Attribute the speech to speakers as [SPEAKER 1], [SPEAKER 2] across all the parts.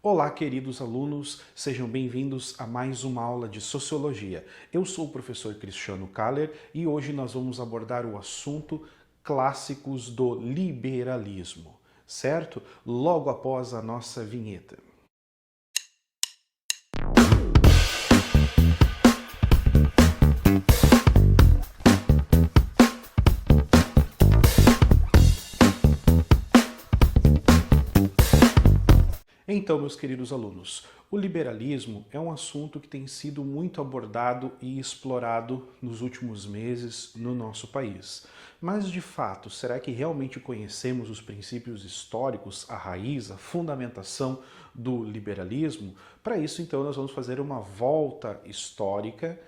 [SPEAKER 1] Olá, queridos alunos, sejam bem-vindos a mais uma aula de Sociologia. Eu sou o professor Cristiano Kaller e hoje nós vamos abordar o assunto clássicos do liberalismo, certo? Logo após a nossa vinheta. Então, meus queridos alunos, o liberalismo é um assunto que tem sido muito abordado e explorado nos últimos meses no nosso país. Mas, de fato, será que realmente conhecemos os princípios históricos, a raiz, a fundamentação do liberalismo? Para isso, então, nós vamos fazer uma volta histórica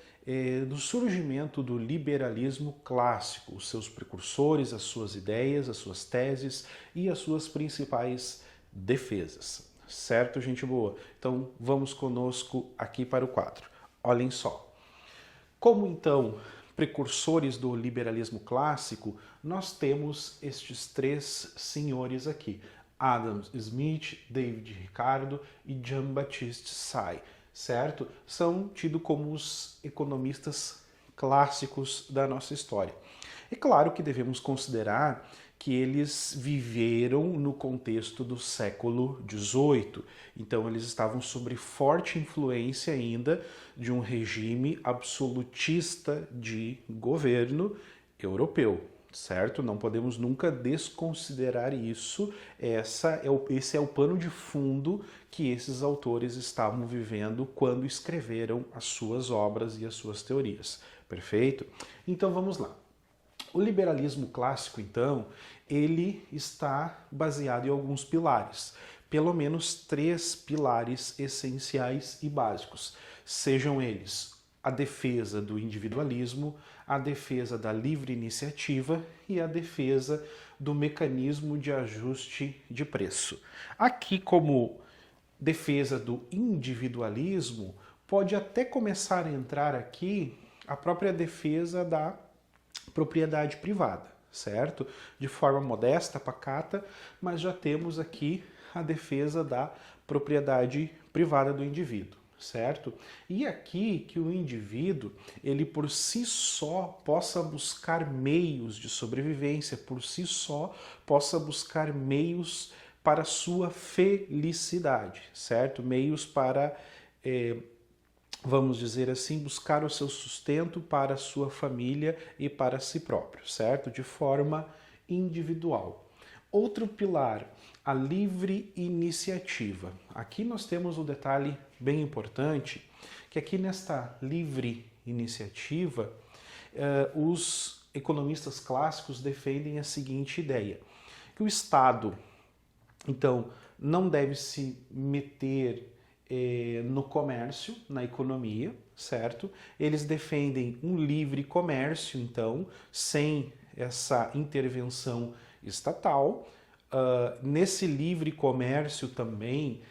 [SPEAKER 1] do surgimento do liberalismo clássico, os seus precursores, as suas ideias, as suas teses e as suas principais defesas. Certo, gente boa? Então vamos conosco aqui para o quadro. Olhem só. Como então precursores do liberalismo clássico, nós temos estes três senhores aqui: Adam Smith, David Ricardo e Jean-Baptiste Say, certo? São tidos como os economistas clássicos da nossa história. É claro que devemos considerar que eles viveram no contexto do século XVIII. Então eles estavam sob forte influência ainda de um regime absolutista de governo europeu, certo? Não podemos nunca desconsiderar isso. Esse é o pano de fundo que esses autores estavam vivendo quando escreveram as suas obras e as suas teorias. Perfeito? Então vamos lá. O liberalismo clássico, então, ele está baseado em alguns pilares, pelo menos três pilares essenciais e básicos, sejam eles a defesa do individualismo, a defesa da livre iniciativa e a defesa do mecanismo de ajuste de preço. Aqui, como defesa do individualismo, pode até começar a entrar aqui a própria defesa da propriedade privada, certo? De forma modesta, pacata, mas já temos aqui a defesa da propriedade privada do indivíduo, certo? E aqui que o indivíduo, ele por si só possa buscar meios de sobrevivência, por si só possa buscar meios para sua felicidade, certo? Meios para vamos dizer assim, buscar o seu sustento para a sua família e para si próprio, certo? De forma individual. Outro pilar, a livre iniciativa. Aqui nós temos um detalhe bem importante, que aqui nesta livre iniciativa, os economistas clássicos defendem a seguinte ideia, que o Estado, então, não deve se meter no comércio, na economia, certo? Eles defendem um livre comércio, então, sem essa intervenção estatal. Nesse livre comércio também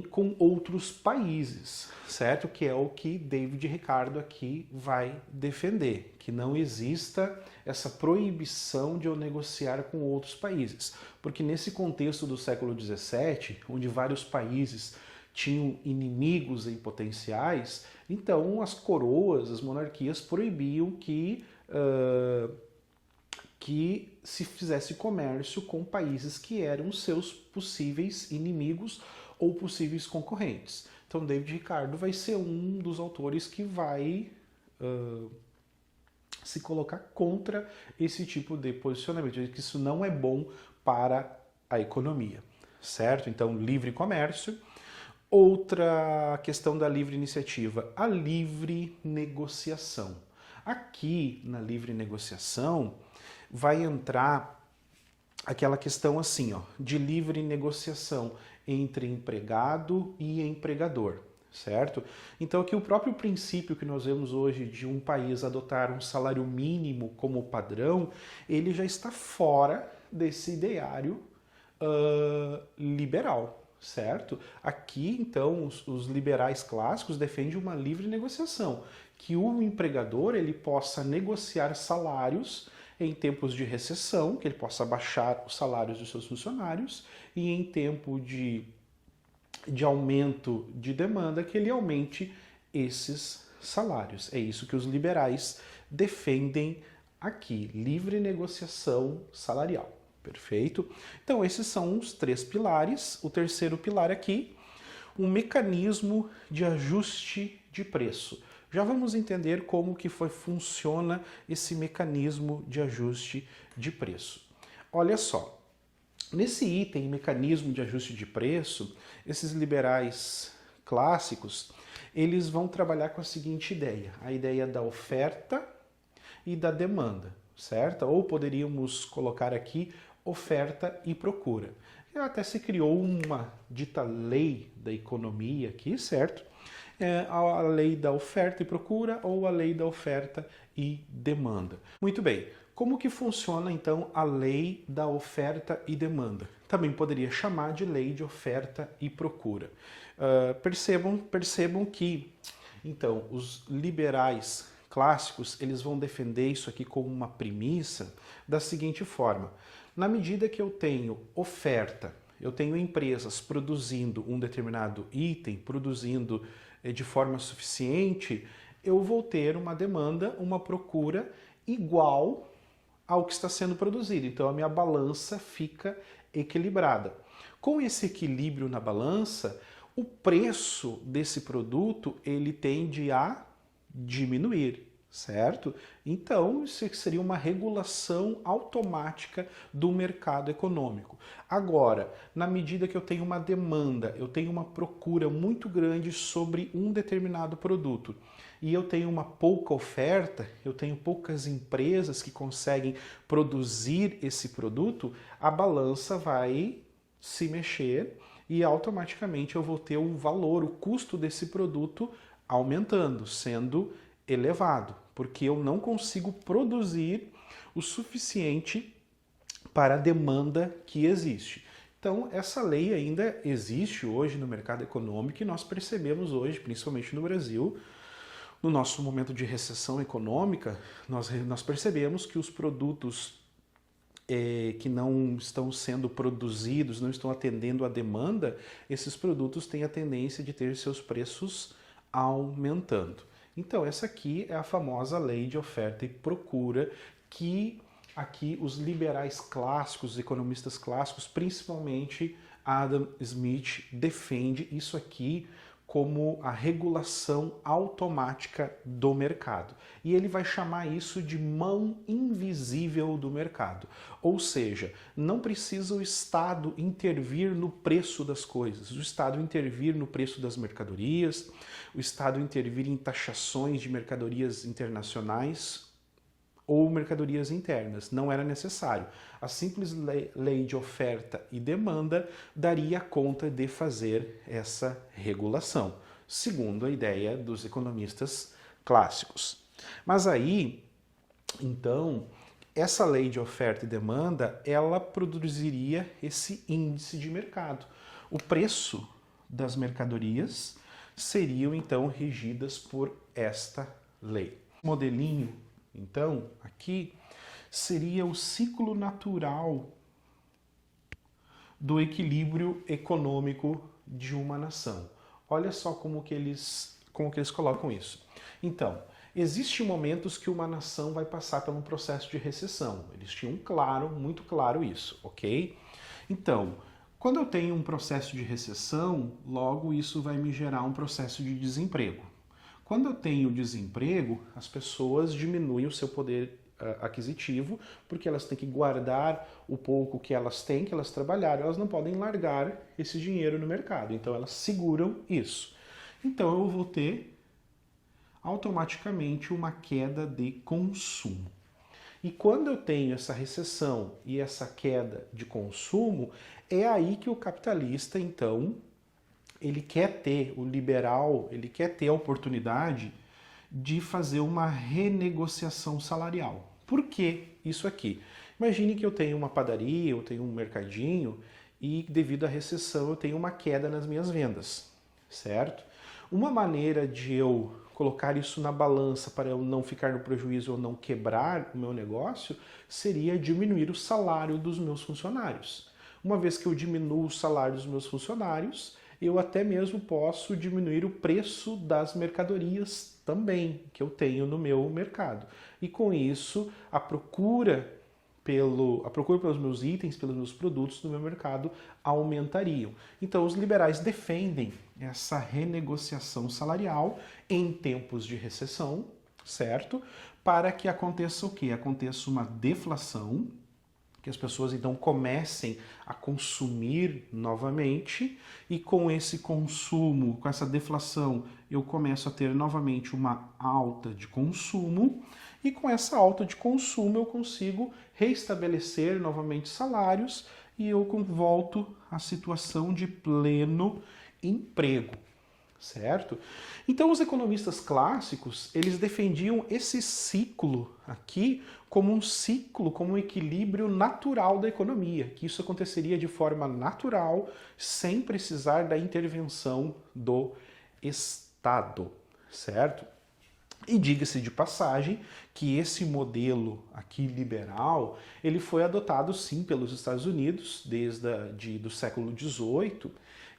[SPEAKER 1] com outros países, certo? Que é o que David Ricardo aqui vai defender, que não exista essa proibição de eu negociar com outros países, porque nesse contexto do século XVII, onde vários países tinham inimigos em potenciais, então as coroas, as monarquias proibiam que se fizesse comércio com países que eram seus possíveis inimigos ou possíveis concorrentes. Então, David Ricardo vai ser um dos autores que vai se colocar contra esse tipo de posicionamento, que isso não é bom para a economia, certo? Então, livre comércio. Outra questão da livre iniciativa, a livre negociação. Aqui, na livre negociação, vai entrar aquela questão assim, ó, de livre negociação entre empregado e empregador, certo? Então aqui o próprio princípio que nós vemos hoje de um país adotar um salário mínimo como padrão, ele já está fora desse ideário liberal, certo? Aqui, então, os liberais clássicos defendem uma livre negociação, que o empregador ele possa negociar salários em tempos de recessão, que ele possa baixar os salários dos seus funcionários, e em tempo de aumento de demanda, que ele aumente esses salários. É isso que os liberais defendem aqui, livre negociação salarial. Perfeito? Então, esses são os 3 pilares. O terceiro pilar aqui, um mecanismo de ajuste de preço. Já vamos entender como que funciona esse mecanismo de ajuste de preço. Olha só, nesse item, mecanismo de ajuste de preço, esses liberais clássicos, eles vão trabalhar com a seguinte ideia, a ideia da oferta e da demanda, certo? Ou poderíamos colocar aqui oferta e procura. Até se criou uma dita lei da economia aqui, certo? A lei da oferta e procura ou a lei da oferta e demanda. Muito bem, como que funciona então a lei da oferta e demanda? Também poderia chamar de lei de oferta e procura. Percebam que então os liberais clássicos eles vão defender isso aqui como uma premissa da seguinte forma: na medida que eu tenho oferta, eu tenho empresas produzindo um determinado item, produzindo de forma suficiente, eu vou ter uma demanda, uma procura igual ao que está sendo produzido. Então a minha balança fica equilibrada. Com esse equilíbrio na balança, o preço desse produto ele tende a diminuir, certo? Então, isso seria uma regulação automática do mercado econômico. Agora, na medida que eu tenho uma demanda, eu tenho uma procura muito grande sobre um determinado produto e eu tenho uma pouca oferta, eu tenho poucas empresas que conseguem produzir esse produto, a balança vai se mexer e automaticamente eu vou ter o valor, o custo desse produto aumentando, sendo elevado, porque eu não consigo produzir o suficiente para a demanda que existe. Então, essa lei ainda existe hoje no mercado econômico e nós percebemos hoje, principalmente no Brasil, no nosso momento de recessão econômica, nós percebemos que os produtos que não estão sendo produzidos, não estão atendendo à demanda, esses produtos têm a tendência de ter seus preços aumentando. Então, essa aqui é a famosa lei de oferta e procura que aqui os liberais clássicos, os economistas clássicos, principalmente Adam Smith, defende isso aqui como a regulação automática do mercado. E ele vai chamar isso de mão invisível do mercado. Ou seja, não precisa o Estado intervir no preço das coisas, o Estado intervir no preço das mercadorias, o Estado intervir em taxações de mercadorias internacionais ou mercadorias internas. Não era necessário. A simples lei de oferta e demanda daria conta de fazer essa regulação, segundo a ideia dos economistas clássicos. Mas aí, então, essa lei de oferta e demanda, ela produziria esse índice de mercado. O preço das mercadorias seriam, então, regidas por esta lei. O modelinho, então, aqui seria o ciclo natural do equilíbrio econômico de uma nação. Olha só como que eles colocam isso. Então, existem momentos que uma nação vai passar por um processo de recessão. Eles tinham muito claro isso, ok? Então, quando eu tenho um processo de recessão, logo isso vai me gerar um processo de desemprego. Quando eu tenho desemprego, as pessoas diminuem o seu poder aquisitivo, porque elas têm que guardar o pouco que elas têm, que elas trabalharam, elas não podem largar esse dinheiro no mercado, então elas seguram isso. Então eu vou ter automaticamente uma queda de consumo. E quando eu tenho essa recessão e essa queda de consumo, é aí que o capitalista, então, ele quer ter, o liberal, ele quer ter a oportunidade de fazer uma renegociação salarial. Por que isso aqui? Imagine que eu tenho uma padaria, eu tenho um mercadinho e devido à recessão eu tenho uma queda nas minhas vendas, certo? Uma maneira de eu colocar isso na balança para eu não ficar no prejuízo ou não quebrar o meu negócio seria diminuir o salário dos meus funcionários. Uma vez que eu diminuo o salário dos meus funcionários, eu até mesmo posso diminuir o preço das mercadorias também que eu tenho no meu mercado. E com isso, a procura pelos meus itens, pelos meus produtos no meu mercado aumentariam. Então, os liberais defendem essa renegociação salarial em tempos de recessão, certo? Para que aconteça o quê? Aconteça uma deflação, que as pessoas então comecem a consumir novamente e com esse consumo, com essa deflação, eu começo a ter novamente uma alta de consumo e com essa alta de consumo eu consigo restabelecer novamente salários e eu volto à situação de pleno emprego. Certo? Então os economistas clássicos, eles defendiam esse ciclo aqui como um ciclo, como um equilíbrio natural da economia, que isso aconteceria de forma natural, sem precisar da intervenção do Estado, certo? E diga-se de passagem que esse modelo aqui liberal, ele foi adotado sim pelos Estados Unidos desde do século XVIII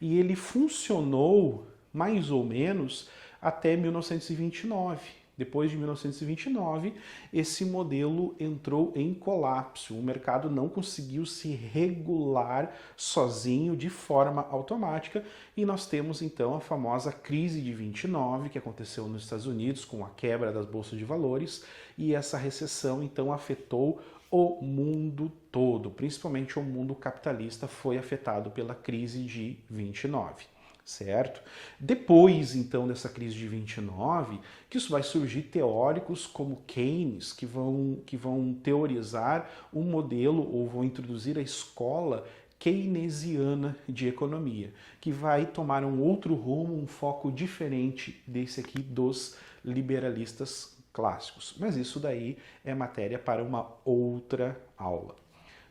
[SPEAKER 1] e ele funcionou mais ou menos até 1929. Depois de 1929, esse modelo entrou em colapso. O mercado não conseguiu se regular sozinho de forma automática e nós temos então a famosa crise de 29, que aconteceu nos Estados Unidos com a quebra das bolsas de valores, e essa recessão então afetou o mundo todo, principalmente o mundo capitalista foi afetado pela crise de 29. Certo? Depois, então, dessa crise de 29, que isso vai surgir teóricos como Keynes, que vão teorizar um modelo ou vão introduzir a escola keynesiana de economia, que vai tomar um outro rumo, um foco diferente desse aqui dos liberalistas clássicos. Mas isso daí é matéria para uma outra aula.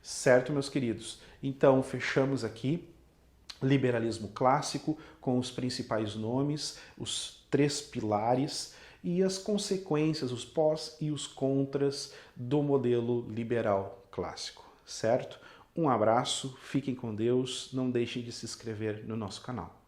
[SPEAKER 1] Certo, meus queridos? Então, fechamos aqui liberalismo clássico, com os principais nomes, os 3 pilares e as consequências, os pós e os contras do modelo liberal clássico, certo? Um abraço, fiquem com Deus, não deixem de se inscrever no nosso canal.